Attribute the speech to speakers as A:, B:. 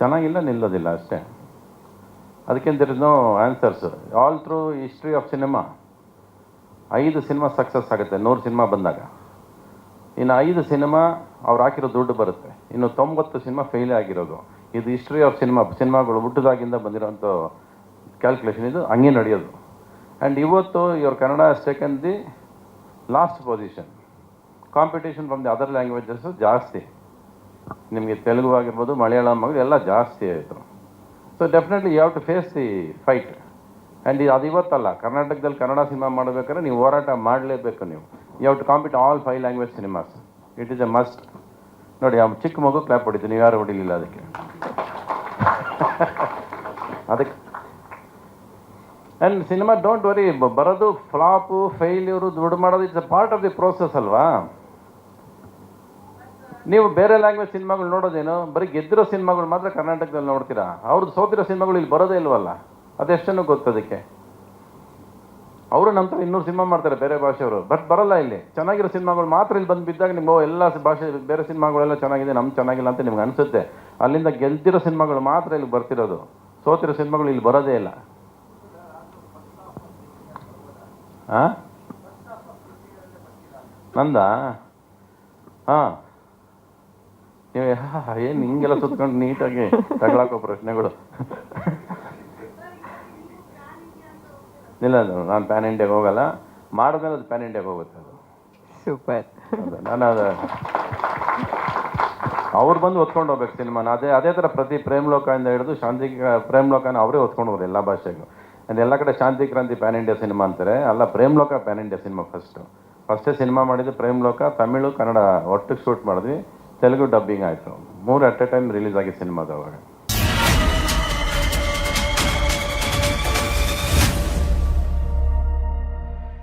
A: ಚೆನ್ನಾಗಿಲ್ಲ ನಿಲ್ಲೋದಿಲ್ಲ ಅಷ್ಟೇ. ಅದಕ್ಕಿಂತ there is no answers. All through history of cinema 5 cinema success ಆಗುತ್ತೆ 100 ಸಿನಿಮಾ ಬಂದಾಗ. ಇನ್ನು 5 ಸಿನಿಮಾ ಅವ್ರು ಹಾಕಿರೋ ದುಡ್ಡು ಬರುತ್ತೆ, ಇನ್ನು 90 ಸಿನಿಮಾ ಫೇಲ್ ಆಗಿರೋದು. ಇದು ಹಿಸ್ಟ್ರಿ ಆಫ್ ಸಿನಿಮಾಗಳು ಹುಟ್ಟಿದಾಗಿಂದ ಬಂದಿರೋಂಥ ಕ್ಯಾಲ್ಕುಲೇಷನ್, ಇದು ಹಂಗೆ ನಡೆಯೋದು. ಆ್ಯಂಡ್ ಇವತ್ತು your Kannada has taken the last position. Competition from the other languages ಜಾಸ್ತಿ. ನಿಮಗೆ ತೆಲುಗು ಆಗಿರ್ಬೋದು, ಮಲಯಾಳಂ ಆಗಿರ್ಬೋದು, ಎಲ್ಲ ಜಾಸ್ತಿ ಆಯಿತು. So definitely you have to face the fight. And ಅದು ಇವತ್ತಲ್ಲ, ಕರ್ನಾಟಕದಲ್ಲಿ ಕನ್ನಡ ಸಿನಿಮಾ ಮಾಡಬೇಕಾದ್ರೆ ನೀವು ಹೋರಾಟ ಮಾಡಲೇಬೇಕು. ನೀವು you have to compete all 5 language cinemas. It is a must. ನೋಡಿ, ಆ ಚಿಕ್ಕ ಮಗು ಕ್ಲಾಪ್ ಹೊಡಿತು, ನೀವು ಯಾರು ಹೊಡಿಲಿಲ್ಲ ಅದಕ್ಕೆ. ಆ್ಯಂಡ್ ಸಿನಿಮಾ ಡೋಂಟ್ ವರಿ, ಬರೋದು ಫ್ಲಾಪು, ಫೇಲ್ಯೂರು, ದುಡ್ಡು ಮಾಡೋದು, it's a part of the process ಅಲ್ವಾ. ನೀವು ಬೇರೆ ಲ್ಯಾಂಗ್ವೇಜ್ ಸಿನಿಮಾಗಳು ನೋಡೋದೇನು, ಬರೀ ಗೆದ್ದಿರೋ ಸಿನಿಮಾಗಳು ಮಾತ್ರ ಕರ್ನಾಟಕದಲ್ಲಿ ನೋಡ್ತೀರಾ. ಅವ್ರದ್ದು ಸೋತಿರೋ ಸಿನಿಮಾಗಳು ಇಲ್ಲಿ ಬರೋದೇ ಇಲ್ವಲ್ಲ, ಅದೆಷ್ಟನ್ನು ಗೊತ್ತದಕ್ಕೆ. ಅವರು ನಮ್ಮ ಥರ 200 ಸಿನಿಮಾ ಮಾಡ್ತಾರೆ ಬೇರೆ ಭಾಷೆಯವರು, ಬಟ್ ಬರಲ್ಲ ಇಲ್ಲಿ. ಚೆನ್ನಾಗಿರೋ ಸಿನಿಮಾಗಳು ಮಾತ್ರ ಇಲ್ಲಿ ಬಂದು ಬಿದ್ದಾಗ ನಿಮ್ಗೆ ಎಲ್ಲ ಭಾಷೆ ಬೇರೆ ಸಿನಿಮಾಗಳೆಲ್ಲ ಚೆನ್ನಾಗಿದೆ, ನಮ್ಗೆ ಚೆನ್ನಾಗಿಲ್ಲ ಅಂತ ನಿಮ್ಗೆ ಅನಿಸುತ್ತೆ. ಅಲ್ಲಿಂದ ಗೆದ್ದಿರೋ ಸಿನಿಮಾಗಳು ಮಾತ್ರ ಇಲ್ಲಿ ಬರ್ತಿರೋದು, ಸೋತಿರೋ ಸಿನಿಮಾಗಳು ಇಲ್ಲಿ ಬರೋದೇ ಇಲ್ಲ. ಹಾಂ, ನಂದಾ? ಹಾಂ, ನೀವು ಏನು ಹಿಂಗೆಲ್ಲ ಸುತ್ಕೊಂಡು ನೀಟಾಗಿ ತಗೊಳಕೋ ಪ್ರಶ್ನೆಗಳು. ಇಲ್ಲ, ನಾನು ಪ್ಯಾನ್ ಇಂಡಿಯಾಗೆ ಹೋಗಲ್ಲ. ಮಾಡಿದ್ಮೇಲೆ ಅದು ಪ್ಯಾನ್ ಇಂಡಿಯಾಗೆ ಹೋಗುತ್ತೆ. ಅದು
B: ಸೂಪರ್.
A: ನಾನು ಅದು ಅವ್ರು ಬಂದು ಹೊತ್ಕೊಂಡು ಹೋಗ್ಬೇಕು ಸಿನಿಮಾನ. ಅದೇ ಥರ ಪ್ರತಿ ಪ್ರೇಮ್ಲೋಕದಿಂದ ಹಿಡಿದು ಶಾಂತಿ ಪ್ರೇಮ್ಲೋಕನ ಅವರೇ ಹೊತ್ಕೊಂಡು ಹೋಗೋರು ಎಲ್ಲ ಭಾಷೆಗೂ. ಎಲ್ಲ ಕಡೆ ಶಾಂತಿ ಕ್ರಾಂತಿ ಪ್ಯಾನ್ ಇಂಡಿಯಾ ಸಿನಿಮಾ ಅಂತಾರೆ, ಅಲ್ಲ ಪ್ರೇಮ್ಲೋಕ ಪ್ಯಾನ್ ಇಂಡಿಯಾ ಸಿನಿಮಾ. ಫಸ್ಟೇ ಸಿನಿಮಾ ಮಾಡಿದ್ದು ಪ್ರೇಮ್ಲೋಕ, ತಮಿಳು ಕನ್ನಡ ಒಟ್ಟಿಗೆ ಶೂಟ್ ಮಾಡಿದ್ವಿ, ತೆಲುಗು ಡಬ್ಬಿಂಗ್ ಆಯಿತು. 3 ಅಟ್ ಎ ಟೈಮ್ ರಿಲೀಸ್ ಆಗಿ ಸಿನಿಮಾದವಾಗ.